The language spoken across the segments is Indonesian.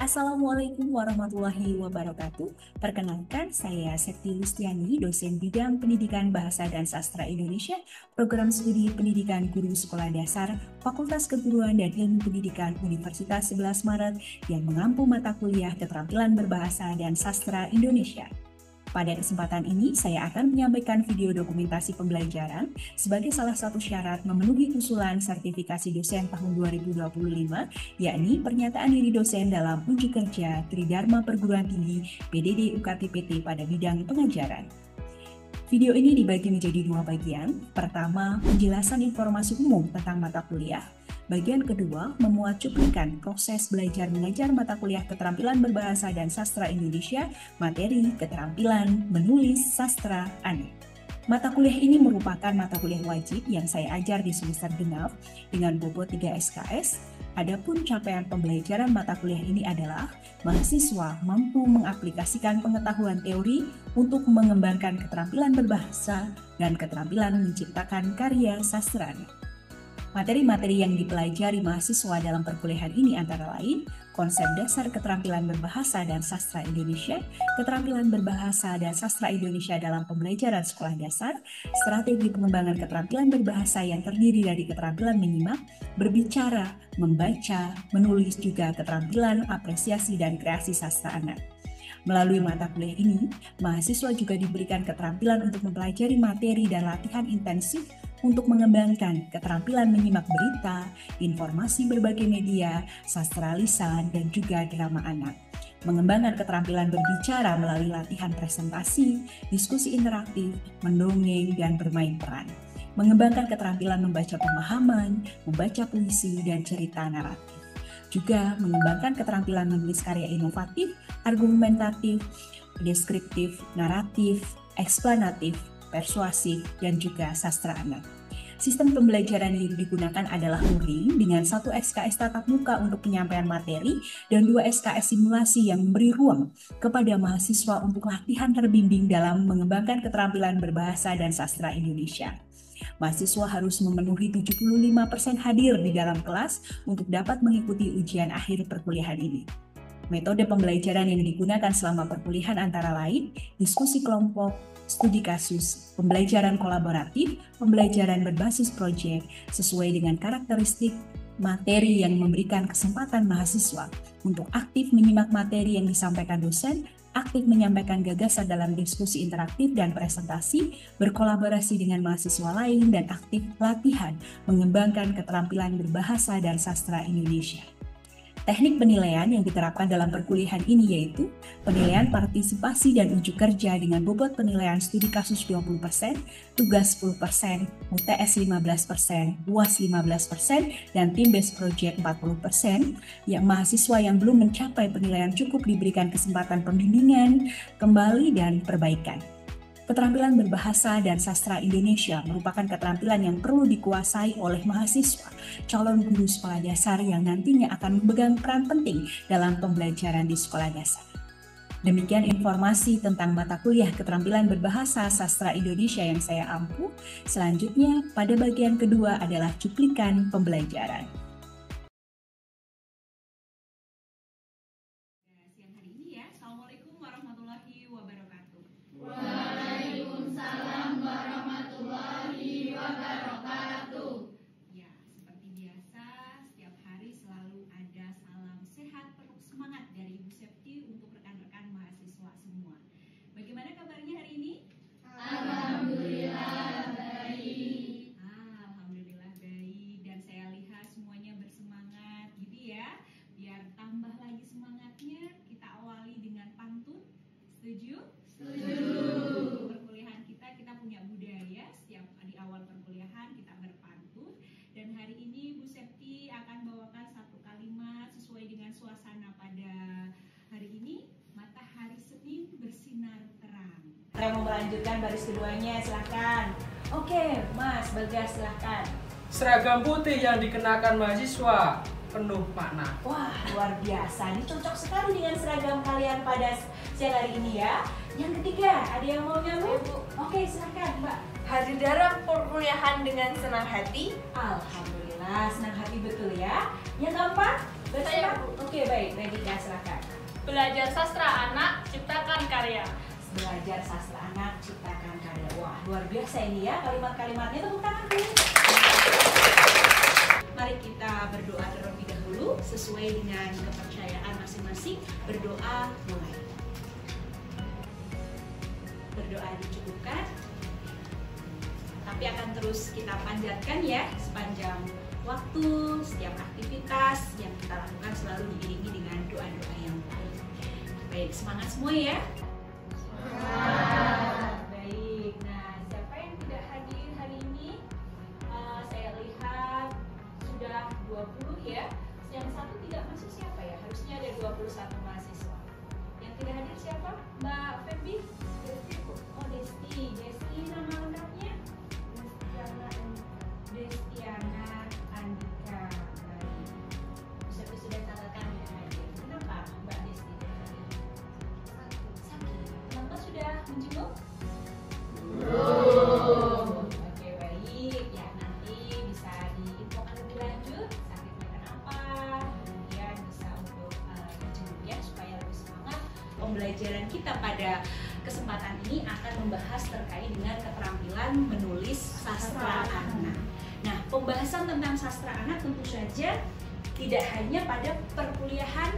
Assalamualaikum warahmatullahi wabarakatuh. Perkenalkan, saya Septi Lustiani, dosen bidang Pendidikan Bahasa dan Sastra Indonesia, Program Studi Pendidikan Guru Sekolah Dasar, Fakultas Keguruan dan Ilmu Pendidikan Universitas 11 Maret yang mengampu mata kuliah Keterampilan Berbahasa dan Sastra Indonesia. Pada kesempatan ini, saya akan menyampaikan video dokumentasi pembelajaran sebagai salah satu syarat memenuhi usulan sertifikasi dosen tahun 2025, yakni pernyataan diri dosen dalam uji kerja Tridharma Perguruan Tinggi PDD UKT-PT pada bidang pengajaran. Video ini dibagi menjadi dua bagian. Pertama, penjelasan informasi umum tentang mata kuliah. Bagian kedua, memuat cuplikan proses belajar mengajar mata kuliah Keterampilan Berbahasa dan Sastra Indonesia, materi keterampilan menulis sastra anak. Mata kuliah ini merupakan mata kuliah wajib yang saya ajar di semester genap dengan bobot 3 SKS. Adapun capaian pembelajaran mata kuliah ini adalah mahasiswa mampu mengaplikasikan pengetahuan teori untuk mengembangkan keterampilan berbahasa dan keterampilan menciptakan karya sastra. Materi-materi yang dipelajari mahasiswa dalam perkuliahan ini antara lain konsep dasar keterampilan berbahasa dan sastra Indonesia, keterampilan berbahasa dan sastra Indonesia dalam pembelajaran sekolah dasar, strategi pengembangan keterampilan berbahasa yang terdiri dari keterampilan menyimak, berbicara, membaca, menulis, juga keterampilan apresiasi dan kreasi sastra anak. Melalui mata kuliah ini, mahasiswa juga diberikan keterampilan untuk mempelajari materi dan latihan intensif untuk mengembangkan keterampilan menyimak berita, informasi berbagai media, sastra lisan, dan juga drama anak. Mengembangkan keterampilan berbicara melalui latihan presentasi, diskusi interaktif, mendongeng, dan bermain peran. Mengembangkan keterampilan membaca pemahaman, membaca puisi, dan cerita naratif. Juga mengembangkan keterampilan menulis karya inovatif, argumentatif, deskriptif, naratif, eksplanatif, persuasif, dan juga sastra anak. Sistem pembelajaran yang digunakan adalah luring dengan 1 SKS tatap muka untuk penyampaian materi dan 2 SKS simulasi yang memberi ruang kepada mahasiswa untuk latihan terbimbing dalam mengembangkan keterampilan berbahasa dan sastra Indonesia. Mahasiswa harus memenuhi 75% hadir di dalam kelas untuk dapat mengikuti ujian akhir perkuliahan ini. Metode pembelajaran yang digunakan selama perkuliahan antara lain diskusi kelompok, studi kasus, pembelajaran kolaboratif, pembelajaran berbasis proyek sesuai dengan karakteristik materi yang memberikan kesempatan mahasiswa untuk aktif menyimak materi yang disampaikan dosen, aktif menyampaikan gagasan dalam diskusi interaktif dan presentasi, berkolaborasi dengan mahasiswa lain, dan aktif latihan mengembangkan keterampilan berbahasa dan sastra Indonesia. Teknik penilaian yang diterapkan dalam perkuliahan ini yaitu penilaian partisipasi dan uji kerja dengan bobot penilaian studi kasus 20%, tugas 10%, UTS 15%, UAS 15%, dan tim based project 40%, yang mahasiswa yang belum mencapai penilaian cukup diberikan kesempatan pembimbingan, kembali, dan perbaikan. Keterampilan berbahasa dan sastra Indonesia merupakan keterampilan yang perlu dikuasai oleh mahasiswa, calon guru sekolah dasar yang nantinya akan memegang peran penting dalam pembelajaran di sekolah dasar. Demikian informasi tentang mata kuliah Keterampilan Berbahasa Sastra Indonesia yang saya ampu. Selanjutnya, pada bagian kedua adalah cuplikan pembelajaran. Siang hari ini ya, Assalamualaikum warahmatullahi wabarakatuh. Waalaikumsalam warahmatullahi wabarakatuh. Ya, seperti biasa, setiap hari selalu ada salam sehat penuh semangat dari Ibu Septi untuk rekan-rekan mahasiswa semua. Bagaimana kabarnya hari ini? Alhamdulillah baik. Alhamdulillah baik, dan saya lihat semuanya bersemangat gitu ya. Biar tambah lagi semangatnya, kita awali dengan pantun. Setuju? Setuju. Perkuliahan kita punya budaya, setiap di awal perkuliahan kita berpantun. Dan hari ini Bu Septi akan bawakan satu kalimat sesuai dengan suasana pada hari ini. Matahari Senin bersinar terang. Saya mau melanjutkan baris keduanya, silahkan. Oke, Mas Bagas, silahkan. Seragam putih yang dikenakan mahasiswa penuh makna. Wah, luar biasa. Ini cocok sekali dengan seragam kalian pada siang hari ini ya. Yang ketiga, ada yang mau nyambung? Oke, silahkan Mbak. Hadir dalam perkuliahan dengan senang hati. Alhamdulillah, senang hati betul ya. Yang keempat, Saya, Bu. Oke, baik. Redika, silakan. Belajar sastra anak, ciptakan karya. Belajar sastra anak, ciptakan karya. Wah, luar biasa ini ya kalimat-kalimatnya. Tepuk tangan dulu. Mari kita berdoa terlebih dahulu sesuai dengan kepercayaan masing-masing. Berdoa mulai. Berdoa dicukupkan, tapi akan terus kita panjatkan ya sepanjang waktu, setiap aktivitas yang kita lakukan selalu diiringi dengan doa-doa yang baik. Baik, semangat semua ya. Baik, nah siapa yang tidak hadir hari ini? Saya lihat sudah 20 ya. Yang satu tidak masuk siapa ya? Harusnya ada 21 mahasiswa. Yang tidak hadir siapa? Mbak Febi? Oh, Desti. Desti nama lengkapnya? Destiana Andika. Baik. Sudah catatkan ya. Kenapa Mbak Desti? Sakit. Kenapa sudah menjenguk? Oke, baik. Ya, nanti bisa diinfokan lebih lanjut sakitnya kenapa. Kemudian bisa untuk menjenguk ya supaya lebih semangat. Pembelajaran kita pada kesempatan ini akan membahas terkait dengan keterampilan menulis sastra anak. Nah, pembahasan tentang sastra anak tentu saja tidak hanya pada perkuliahan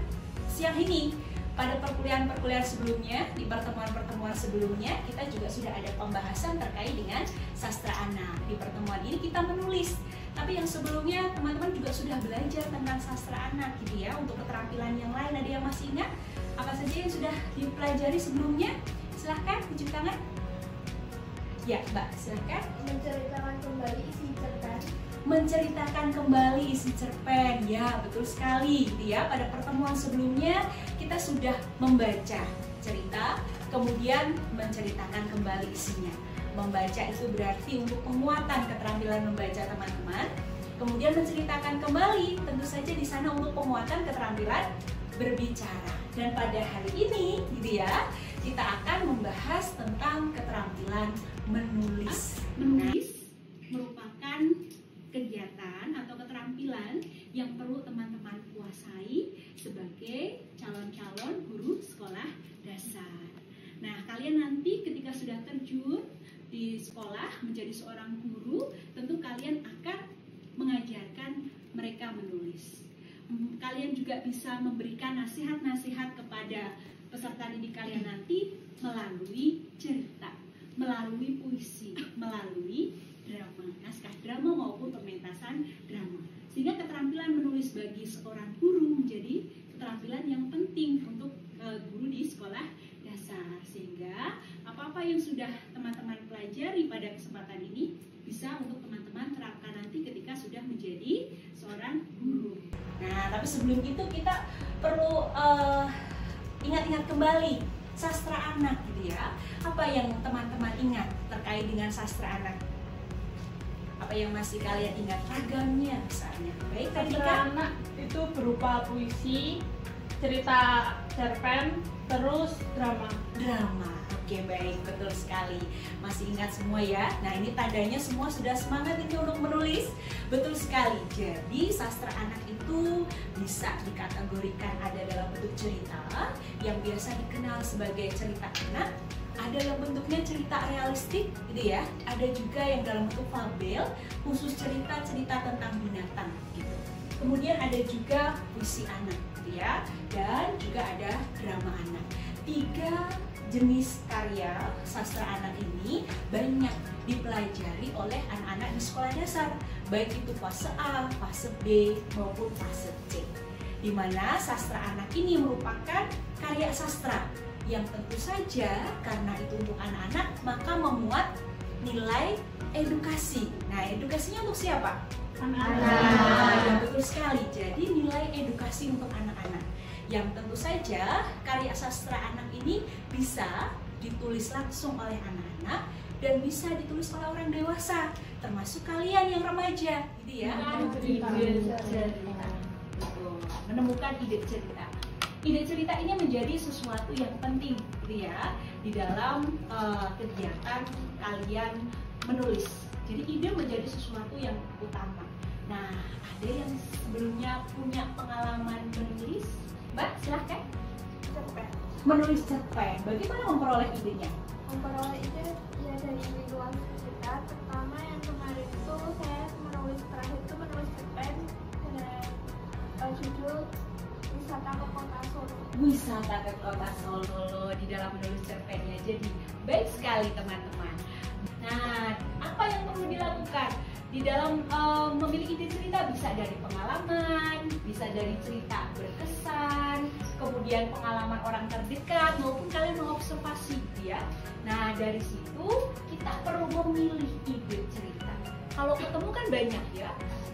siang ini. Pada perkuliahan-perkuliahan sebelumnya, di pertemuan-pertemuan sebelumnya, kita juga sudah ada pembahasan terkait dengan sastra anak. Di pertemuan ini kita menulis. Tapi yang sebelumnya teman-teman juga sudah belajar tentang sastra anak gitu ya. Untuk keterampilan yang lain ada yang masih ingat? Apa saja yang sudah dipelajari sebelumnya? Silahkan, tunjuk tangan. Ya, Mbak, silahkan. Menceritakan kembali isi cerpen. Menceritakan kembali isi cerpen, ya betul sekali gitu ya. Pada pertemuan sebelumnya kita sudah membaca cerita, kemudian menceritakan kembali isinya. Membaca itu berarti untuk penguatan keterampilan membaca teman-teman. Kemudian menceritakan kembali, tentu saja di sana untuk penguatan keterampilan berbicara. Dan pada hari ini gitu ya, kita akan membahas tentang keterampilan menulis. Menulis merupakan kegiatan atau keterampilan yang perlu teman-teman kuasai sebagai calon-calon guru sekolah dasar. Nah, kalian nanti ketika sudah terjun di sekolah menjadi seorang guru, tentu kalian akan mengajarkan mereka menulis. Kalian juga bisa memberikan nasihat-nasihat kepada peserta didik kalian nanti melalui cerita, melalui puisi, melalui drama, naskah drama maupun pementasan drama. Sehingga keterampilan menulis bagi seorang guru menjadi keterampilan yang penting untuk guru di sekolah dasar. Sehingga apa-apa yang sudah teman-teman pelajari pada kesempatan ini bisa untuk teman-teman terapkan nanti ketika sudah menjadi seorang guru. Nah, tapi sebelum itu kita perlu ingat-ingat kembali sastra anak gitu ya. Apa yang teman-teman ingat terkait dengan sastra anak? Apa yang masih kalian ingat? Ragamnya misalnya. Baik, Sastra anak itu berupa puisi, cerita cerpen, terus drama. Drama. Oke, baik, betul sekali. Masih ingat semua ya? Nah, ini tandanya semua sudah semangat ini untuk menulis. Betul sekali. Jadi, sastra anak itu bisa dikategorikan ada dalam bentuk cerita yang biasa dikenal sebagai cerita anak. Ada yang bentuknya cerita realistik gitu ya. Ada juga yang dalam bentuk fabel, khusus cerita-cerita tentang binatang gitu. Kemudian ada juga puisi anak gitu ya. Dan juga ada drama anak. 3 jenis karya sastra anak ini banyak dipelajari oleh anak-anak di sekolah dasar, baik itu fase A, fase B maupun fase C. Di mana sastra anak ini merupakan karya sastra yang tentu saja karena itu untuk anak-anak maka memuat nilai edukasi. Nah, edukasinya untuk siapa? Anak-anak. Ya, betul sekali. Jadi nilai edukasi untuk anak-anak. Yang tentu saja karya sastra anak ini bisa ditulis langsung oleh anak-anak dan bisa ditulis oleh orang dewasa, termasuk kalian yang remaja, gitu ya. Menemukan ide cerita. Ide cerita ini menjadi sesuatu yang penting, gitu ya, di dalam kegiatan kalian menulis. Jadi ide menjadi sesuatu yang utama. Nah, ada yang sebelumnya punya pengalaman menulis? Mbak, silahkan. Cerpen. Menulis cerpen, bagaimana memperoleh idenya? Memperoleh ide ya dari lingkungan sekitar. Pertama yang kemarin itu saya menulis terakhir itu menulis cerpen dengan judul Wisata ke Kota Solo. Wisata ke Kota Solo di dalam menulis cerpennya. Jadi baik sekali teman-teman. Nah, apa yang perlu dilakukan di dalam memilih ide cerita? Bisa dari pengalaman, bisa dari cerita berkesan, kemudian pengalaman orang terdekat, maupun kalian mengobservasi ya. Nah, dari situ kita perlu memilih ide cerita. Kalau ketemu kan banyak ya,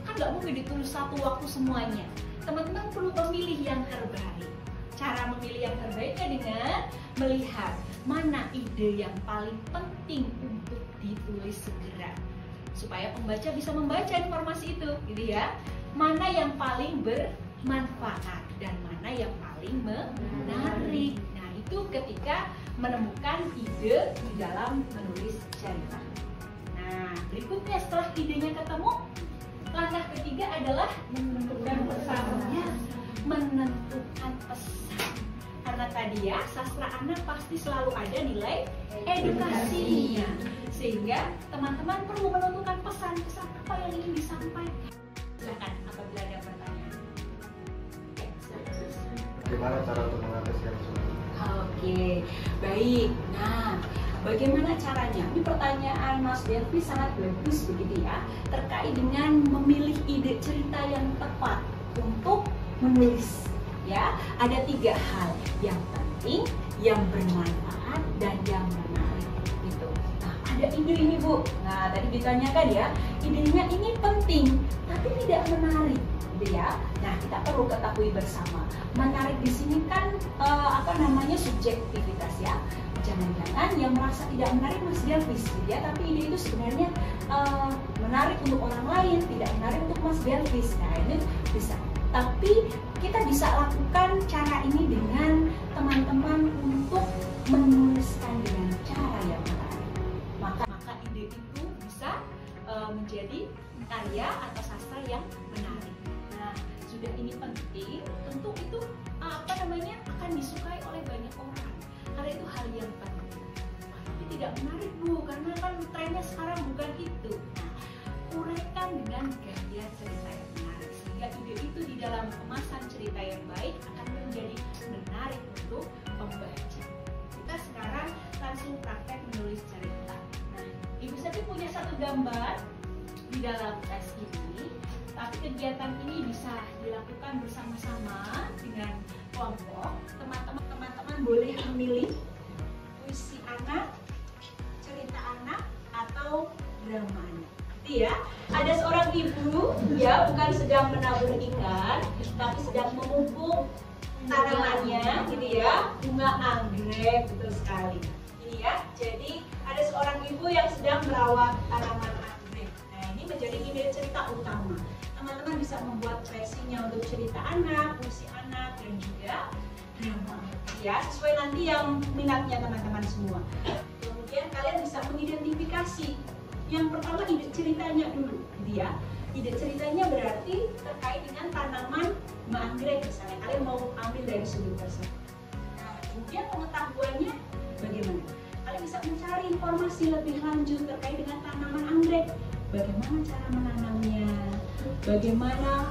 kan nggak mungkin ditulis satu waktu semuanya. Teman-teman perlu memilih yang terbaik. Cara memilih yang terbaiknya dengan melihat mana ide yang paling penting untuk ditulis segera, supaya pembaca bisa membaca informasi itu, gitu ya. Mana yang paling bermanfaat dan mana yang paling menarik. Nah, itu ketika menemukan ide di dalam menulis cerita. Nah, berikutnya setelah idenya ketemu, langkah ketiga adalah menentukan pesan. Ya, menentukan pesan. Karena tadi ya, sastra anak pasti selalu ada nilai edukasinya. Sehingga teman-teman perlu menentukan pesan-pesan apa yang ingin disampaikan. Silakan apabila ada pertanyaan. Ya, silakan. Bagaimana cara untuk mengatasi sungai? Oke, baik. Nah, bagaimana caranya? Ini pertanyaan Mas Delvi sangat bagus begitu ya, terkait dengan memilih ide cerita yang tepat untuk menulis. Ya, ada 3 hal yang penting, yang bermanfaat, dan yang menarik. Gitu. Nah, ada ide ini Bu. Nah, tadi ditanyakan ya, idenya ini penting, tapi tidak menarik. Gitu ya. Nah, kita perlu ketahui bersama. Menarik di sini kan subjektivitas ya. Jangan-jangan yang merasa tidak menarik Mas Delvis gitu ya, tapi ide itu sebenarnya menarik untuk orang lain, tidak menarik untuk Mas Delvis. Nah, ini bisa. Tapi kita bisa lakukan cara ini dengan teman-teman untuk menuliskan dengan cara yang menarik. Maka ide itu bisa menjadi karya atau sastra yang menarik. Nah, sudah ini penting, tentu itu akan disukai oleh banyak orang. Karena itu hal yang penting. Tapi tidak menarik Bu, karena kan trennya sekarang bukan itu. Nah, uraikan dengan gaya cerita yang menarik sehingga ide itu di dalam kemasan cerita yang baik akan menjadi menarik untuk pembaca. Kita sekarang langsung praktek menulis cerita. Nah, Ibu Septi punya satu gambar di dalam tes ini, tapi kegiatan ini bisa dilakukan bersama-sama dengan kelompok. Teman-teman boleh memilih puisi anak, cerita anak, atau drama anak. Ya, ada seorang ibu ya, bukan sedang menabur ikan, tapi sedang memupuk tanamannya, gitu ya, bunga anggrek, betul sekali. Ini ya, jadi ada seorang ibu yang sedang merawat tanaman anggrek. Nah, ini menjadi ide cerita utama. Teman-teman bisa membuat versinya untuk cerita anak, puisi anak, dan juga drama. Ya, sesuai nanti yang minatnya teman-teman semua. Kemudian kalian bisa mengidentifikasi. Yang pertama ide ceritanya dulu, gitu ya. Ide ceritanya berarti terkait dengan tanaman anggrek misalnya. Kalian mau ambil dari sudut tersebut. Nah, kemudian pengetahuannya bagaimana? Kalian bisa mencari informasi lebih lanjut terkait dengan tanaman anggrek. Bagaimana cara menanamnya? Bagaimana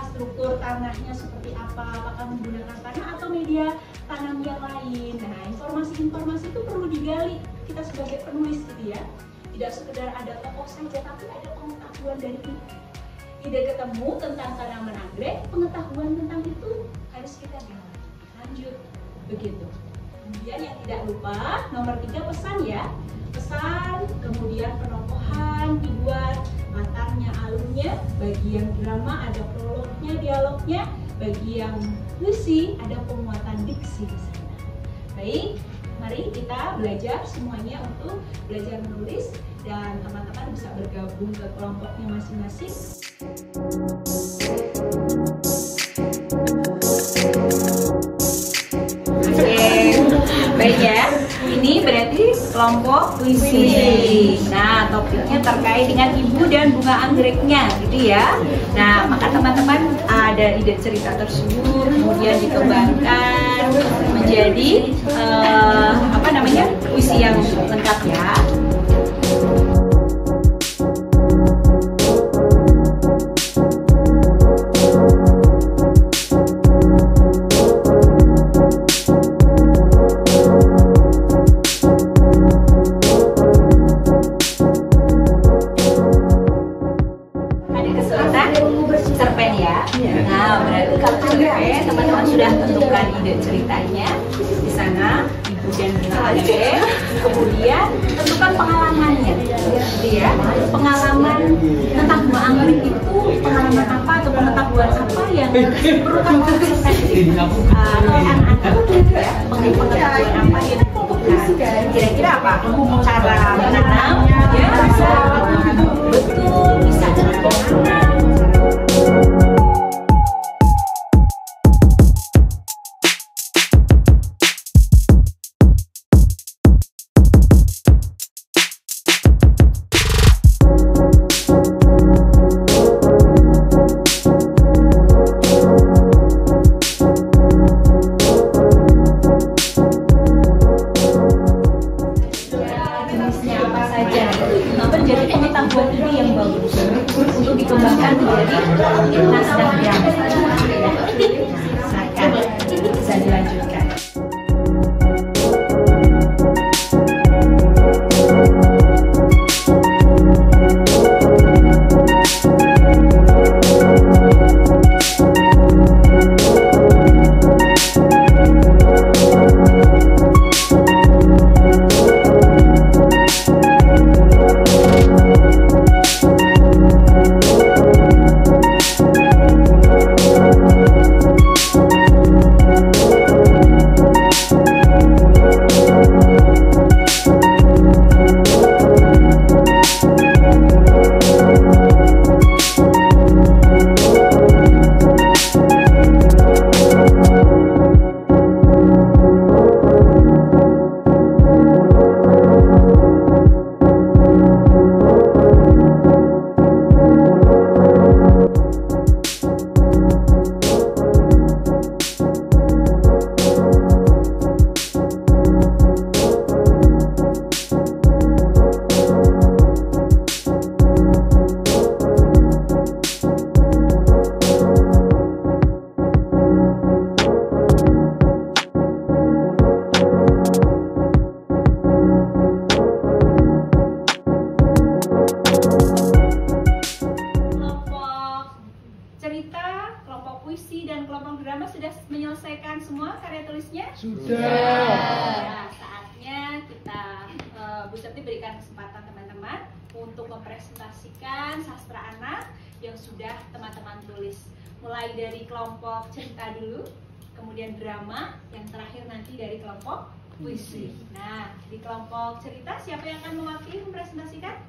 struktur tanahnya seperti apa? Apakah menggunakan tanah atau media tanam yang lain? Nah, informasi-informasi itu perlu digali kita sebagai penulis, gitu ya. Tidak sekedar ada tokoh saja, tapi ada pengetahuan dari itu. Ide ketemu tentang tanaman anggrek, pengetahuan tentang itu harus kita gali lanjut, begitu. Kemudian yang tidak lupa, nomor 3 pesan ya. Pesan, kemudian penokohan dibuat, latarnya, alurnya. Bagi yang drama ada prolognya, dialognya. Bagi yang puisi ada penguatan diksi di sana. Baik, mari kita belajar semuanya untuk belajar menulis, dan teman-teman bisa bergabung ke kelompoknya masing-masing. Oke, baik ya. Ini berarti kelompok puisi. Nah, topiknya terkait dengan ibu dan bunga anggreknya, gitu ya. Nah, maka teman-teman ada ide cerita tersebut, kemudian dikembangkan menjadi puisi yang lengkap ya. Cerpen ya. Nah, berarti kalau cerpen teman-teman sudah tentukan ide ceritanya di sana, ibu dan bunga anggrek. Kemudian tentukan pengalamannya, gitu ya. Pengalaman tentang bunga anggrek itu pengalaman apa atau pengetahuan apa yang perlu kamu sampaikan oleh anak-anak, gitu ya. Pengetahuan apa yang dibutuhkan? Kira-kira apa? Cara menanam, ya bisa betul bisa menanam. Menjadi pengetahuan ini yang bagus untuk dikembangkan menjadi naskah drama. Silakan bisa dilanjutkan. Kelompok puisi dan kelompok drama sudah menyelesaikan semua karya tulisnya? Sudah. Nah, saatnya kita Bu Septi berikan kesempatan teman-teman untuk mempresentasikan sastra anak yang sudah teman-teman tulis. Mulai dari kelompok cerita dulu, kemudian drama, yang terakhir nanti dari kelompok puisi. Nah, di kelompok cerita siapa yang akan mewakili mempresentasikan?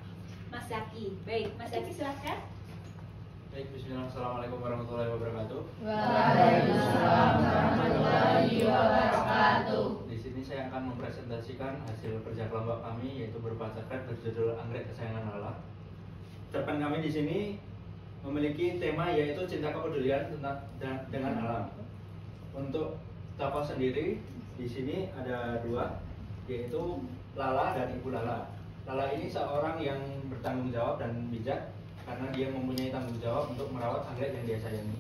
Mas Zaki. Baik, Mas Zaki silahkan. Baik, bismillah, assalamualaikum warahmatullahi wabarakatuh. Waalaikumsalam warahmatullahi wabarakatuh. Di sini saya akan mempresentasikan hasil kerja kelompok kami, yaitu berupa cerpen berjudul Anggrek Kesayangan Lala. Cerpen kami di sini memiliki tema yaitu cinta kepedulian dengan alam. Untuk tokoh sendiri di sini ada dua, yaitu Lala dan Ibu Lala. Lala ini seorang yang bertanggung jawab dan bijak, karena dia mempunyai tanggung jawab untuk merawat anggrek yang dia sayangi.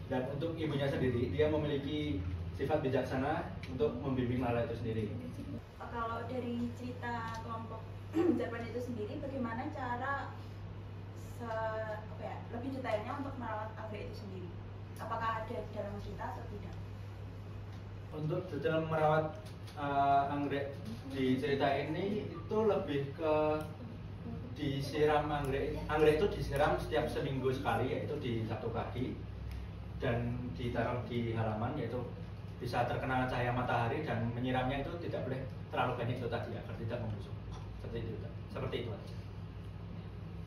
Dan untuk ibunya sendiri, dia memiliki sifat bijaksana untuk membimbing Lala itu sendiri. Kalau dari cerita kelompok cerpen itu sendiri, bagaimana cara lebih detailnya untuk merawat anggrek itu sendiri? Apakah ada dalam cerita atau tidak? Untuk dalam merawat anggrek di cerita ini itu lebih ke disiram anggrek itu disiram setiap seminggu sekali, yaitu di Sabtu pagi, dan ditaruh di halaman, yaitu bisa terkena cahaya matahari, dan menyiramnya itu tidak boleh terlalu banyak itu tadi agar tidak membusuk. Seperti itu aja.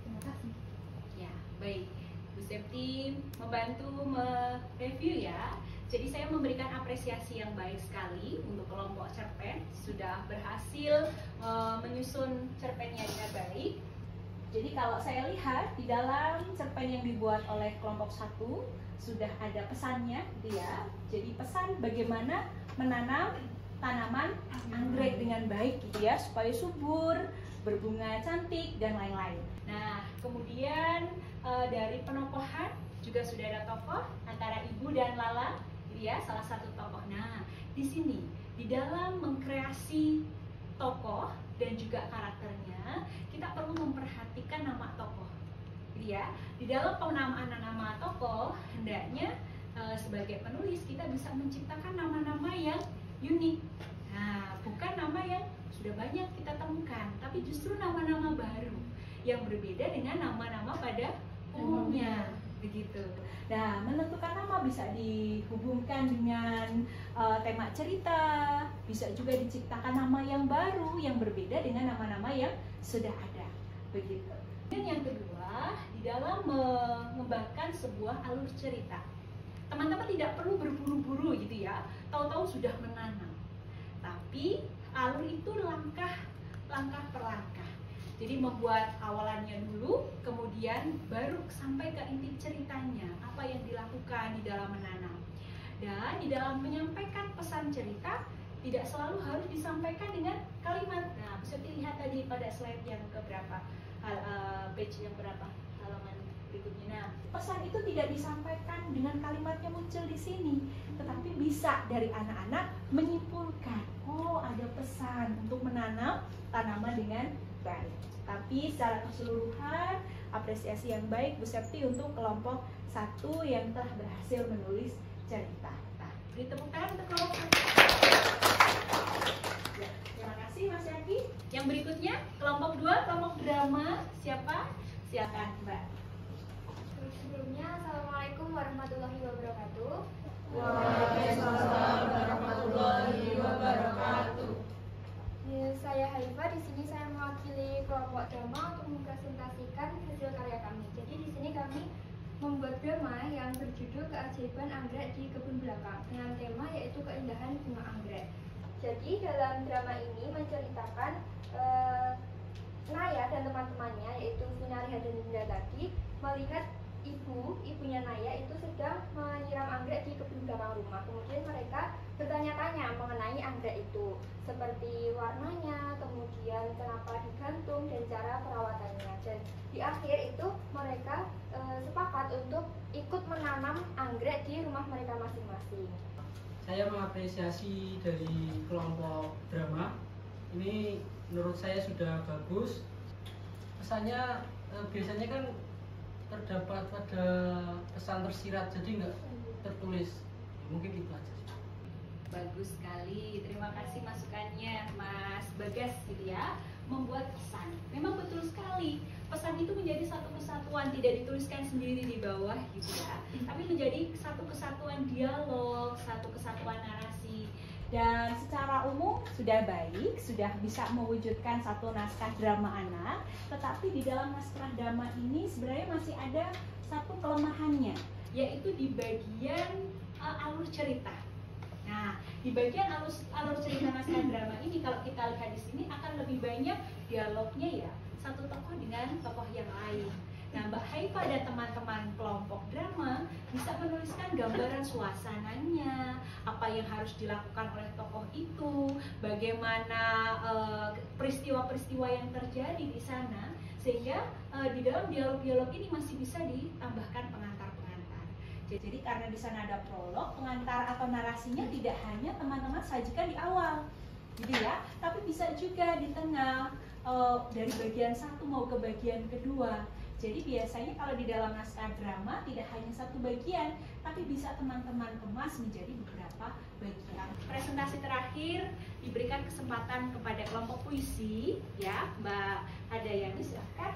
Terima kasih. Ya, baik. Bu Septi membantu mereview ya Jadi saya memberikan apresiasi yang baik sekali untuk kelompok cerpen, sudah berhasil menyusun cerpennya dengan baik. Jadi kalau saya lihat di dalam cerpen yang dibuat oleh kelompok 1 sudah ada pesannya dia. Jadi pesan bagaimana menanam tanaman anggrek dengan baik gitu ya, supaya subur, berbunga cantik dan lain-lain. Nah, kemudian dari penokohan juga sudah ada tokoh antara Ibu dan Lala, ya, salah satu tokoh. Nah, di sini di dalam mengkreasi tokoh dan juga karakternya, kita perlu memperhatikan nama tokoh. Ya, di dalam penamaan nama tokoh, hendaknya sebagai penulis kita bisa menciptakan nama-nama yang unik. Nah, bukan nama yang sudah banyak kita temukan, tapi justru nama-nama baru yang berbeda dengan nama-nama pada umumnya. Begitu. Nah, menentukan nama bisa dihubungkan dengan tema cerita, bisa juga diciptakan nama yang baru yang berbeda dengan nama-nama yang sudah ada. Begitu. Dan yang kedua, di dalam mengembangkan sebuah alur cerita, teman-teman tidak perlu berburu-buru gitu ya, tahu-tahu sudah menanam. Tapi alur itu langkah per langkah. Jadi membuat awalannya dulu, kemudian baru sampai ke inti ceritanya, apa yang dilakukan di dalam menanam. Dan di dalam menyampaikan pesan cerita, tidak selalu harus disampaikan dengan kalimat. Nah, bisa dilihat tadi pada slide yang keberapa, page yang berapa, halaman berikutnya. Nah, pesan itu tidak disampaikan dengan kalimatnya muncul di sini, tetapi bisa dari anak-anak menyimpulkan, oh ada pesan untuk menanam tanaman dengan baik. Tapi secara keseluruhan apresiasi yang baik Bu Septi untuk kelompok 1 yang telah berhasil menulis cerita. Nah, beri tepuk tangan untuk kelompok 1. Ya, terima kasih Mas Yaki. Yang berikutnya kelompok 2, kelompok drama. Siapa? Silakan Mbak. Sebelumnya, Assalamualaikum warahmatullahi wabarakatuh. Waalaikumsalam warahmatullahi wabarakatuh. Saya Haifah, di sini saya mewakili kelompok drama untuk mempresentasikan hasil karya kami. Jadi di sini kami membuat drama yang berjudul Keajaiban Anggrek di Kebun Belakang dengan tema yaitu keindahan bunga anggrek. Jadi dalam drama ini menceritakan Naya dan teman-temannya yaitu Vinariha dan Dinda tadi melihat ibunya Naya itu sedang menyiram anggrek di kebun belakang rumah. Kemudian mereka bertanya-tanya mengenai anggrek itu, seperti warnanya, kemudian kenapa digantung dan cara perawatannya. Dan di akhir itu mereka sepakat untuk ikut menanam anggrek di rumah mereka masing-masing. Saya mengapresiasi dari kelompok drama. Ini menurut saya sudah bagus. Pesannya biasanya kan terdapat pada pesan tersirat, jadi nggak tertulis. Mungkin itu aja. Bagus sekali, terima kasih masukannya Mas Bagas gitu ya. Membuat pesan, memang betul sekali. Pesan itu menjadi satu kesatuan, tidak dituliskan sendiri di bawah gitu ya, tapi menjadi satu kesatuan dialog, satu kesatuan narasi. Dan secara umum sudah baik, sudah bisa mewujudkan satu naskah drama anak. Tetapi di dalam naskah drama ini sebenarnya masih ada satu kelemahannya, yaitu di bagian alur cerita. Nah, di bagian alur cerita naskah drama ini kalau kita lihat di sini akan lebih banyak dialognya ya, satu tokoh dengan tokoh yang lain. Nah, Mbak Haifah dan teman-teman kelompok drama bisa menuliskan gambaran suasananya, apa yang harus dilakukan oleh tokoh itu, bagaimana peristiwa-peristiwa yang terjadi di sana, sehingga di dalam dialog-dialog ini masih bisa ditambahkan pengantar-pengantar. Jadi karena di sana ada prolog, pengantar atau narasinya tidak hanya teman-teman sajikan di awal, gitu ya, tapi bisa juga di tengah, dari bagian satu mau ke bagian kedua. Jadi biasanya kalau di dalam naskah drama tidak hanya satu bagian, tapi bisa teman-teman kemas menjadi beberapa bagian. Presentasi terakhir diberikan kesempatan kepada kelompok puisi, ya Mbak Hadayani, silahkan.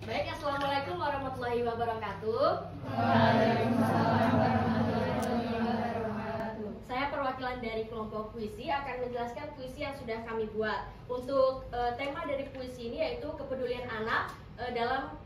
Baik, Assalamualaikum warahmatullahi wabarakatuh. Waalaikumsalam warahmatullahi wabarakatuh. Saya perwakilan dari kelompok puisi akan menjelaskan puisi yang sudah kami buat. Untuk tema dari puisi ini yaitu kepedulian anak dalam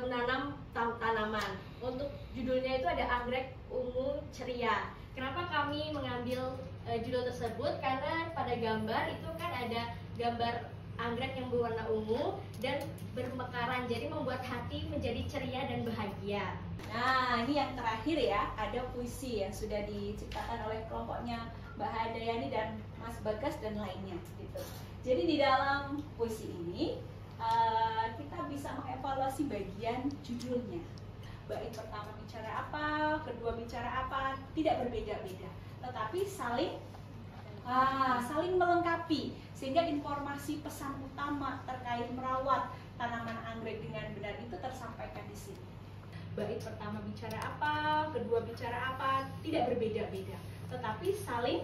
menanam tanaman. Untuk judulnya itu ada anggrek ungu ceria. Kenapa kami mengambil judul tersebut? Karena pada gambar itu kan ada gambar anggrek yang berwarna ungu dan bermekaran, jadi membuat hati menjadi ceria dan bahagia. Nah, ini yang terakhir ya, ada puisi yang sudah diciptakan oleh kelompoknya Mbak Hadayani dan Mas Bagas dan lainnya gitu. Jadi di dalam puisi ini kita bisa mengevaluasi bagian judulnya. Bait pertama bicara apa, kedua bicara apa, tidak berbeda-beda, tetapi saling melengkapi, sehingga informasi pesan utama terkait merawat tanaman anggrek dengan benar itu tersampaikan di sini. Bait pertama bicara apa, kedua bicara apa, tidak berbeda-beda, tetapi saling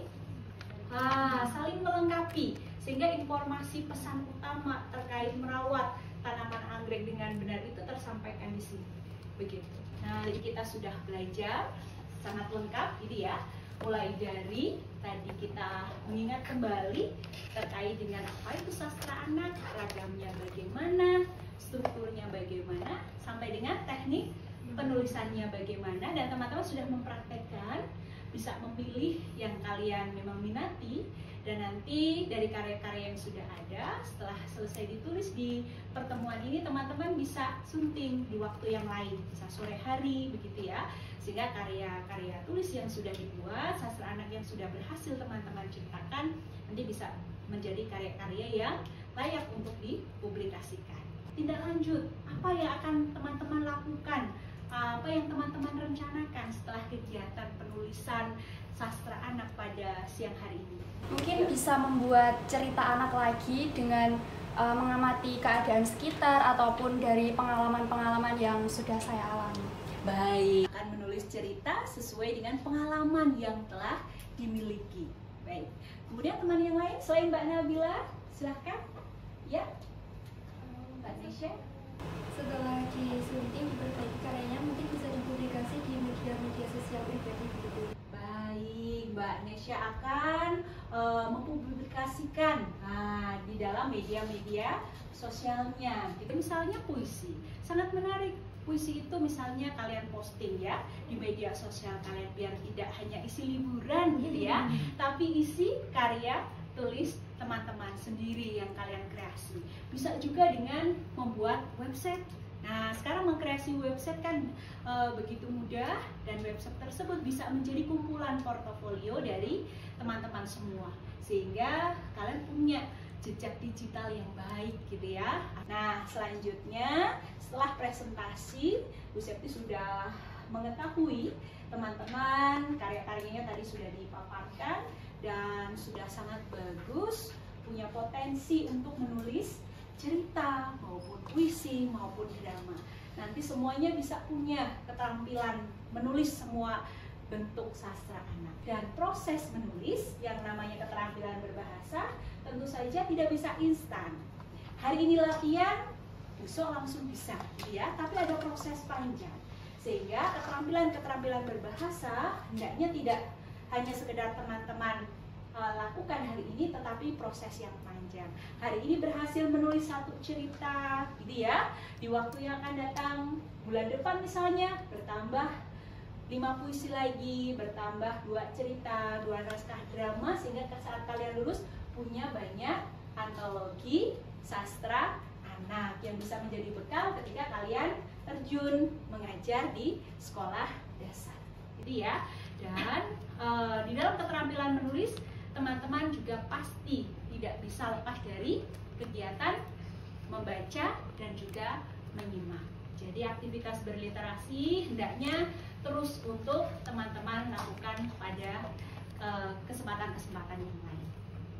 melengkapi, sehingga informasi pesan utama terkait merawat tanaman anggrek dengan benar itu tersampaikan di sini. Begitu. Nah, jadi kita sudah belajar sangat lengkap ini ya. Mulai dari tadi kita mengingat kembali terkait dengan apa itu sastra anak, ragamnya bagaimana, strukturnya bagaimana, sampai dengan teknik penulisannya bagaimana, dan teman-teman sudah mempraktekkan, bisa memilih yang kalian memang minati, dan nanti dari karya-karya yang sudah ada setelah selesai ditulis di pertemuan ini, teman-teman bisa sunting di waktu yang lain, bisa sore hari begitu ya, sehingga karya-karya tulis yang sudah dibuat, sastra anak yang sudah berhasil teman-teman ciptakan nanti bisa menjadi karya-karya yang layak untuk dipublikasikan. Tindak lanjut, apa yang akan teman-teman lakukan, apa yang teman-teman rencanakan setelah kegiatan penulisan sastra anak pada siang hari ini? Mungkin bisa membuat cerita anak lagi dengan mengamati keadaan sekitar ataupun dari pengalaman-pengalaman yang sudah saya alami. Baik, akan menulis cerita sesuai dengan pengalaman yang telah dimiliki. Baik, kemudian teman yang lain selain Mbak Nabila, silahkan. Ya, Mbak Nesya. Setelah disunting, diperbaiki karyanya, mungkin bisa dipublikasi di media-media sosial pribadi gitu. Baik, Mbak Nesya akan mempublikasikan di dalam media-media sosialnya. Gitu. Misalnya puisi, sangat menarik. Puisi itu misalnya kalian posting ya di media sosial kalian, biar tidak hanya isi liburan gitu ya, tapi isi karya tulis teman-teman sendiri yang kalian kreasi. Bisa juga dengan membuat website. Nah, sekarang mengkreasi website kan begitu mudah, dan website tersebut bisa menjadi kumpulan portofolio dari teman-teman semua, sehingga kalian punya jejak digital yang baik gitu ya. Nah, selanjutnya setelah presentasi, Bu Septi sudah mengetahui teman-teman karya-karyanya tadi sudah dipaparkan dan sudah sangat bagus, punya potensi untuk menulis cerita maupun puisi maupun drama. Nanti semuanya bisa punya keterampilan menulis semua bentuk sastra anak. Dan proses menulis yang namanya keterampilan berbahasa tentu saja tidak bisa instan. Hari ini latihan, besok langsung bisa, ya. Tapi ada proses panjang, sehingga keterampilan berbahasa hendaknya tidak hanya sekedar teman-teman lakukan hari ini, tetapi proses yang panjang. Hari ini berhasil menulis satu cerita, gitu ya. Di waktu yang akan datang, bulan depan misalnya, bertambah 5 puisi lagi, bertambah 2 cerita, 2 naskah drama, sehingga saat kalian lulus punya banyak antologi sastra anak yang bisa menjadi bekal ketika kalian terjun mengajar di sekolah dasar. Jadi ya, dan di dalam keterampilan menulis, teman-teman juga pasti tidak bisa lepas dari kegiatan membaca dan juga menyimak. Jadi aktivitas berliterasi hendaknya terus untuk teman-teman lakukan pada kesempatan-kesempatan yang lain.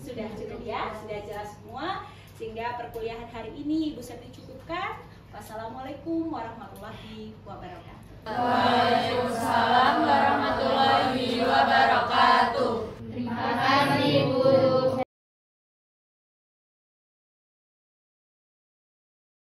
Sudah cukup ya, sudah jelas semua, sehingga perkuliahan hari ini Ibu Septi cukupkan. Wassalamualaikum warahmatullahi wabarakatuh. Waalaikumsalam warahmatullahi wabarakatuh.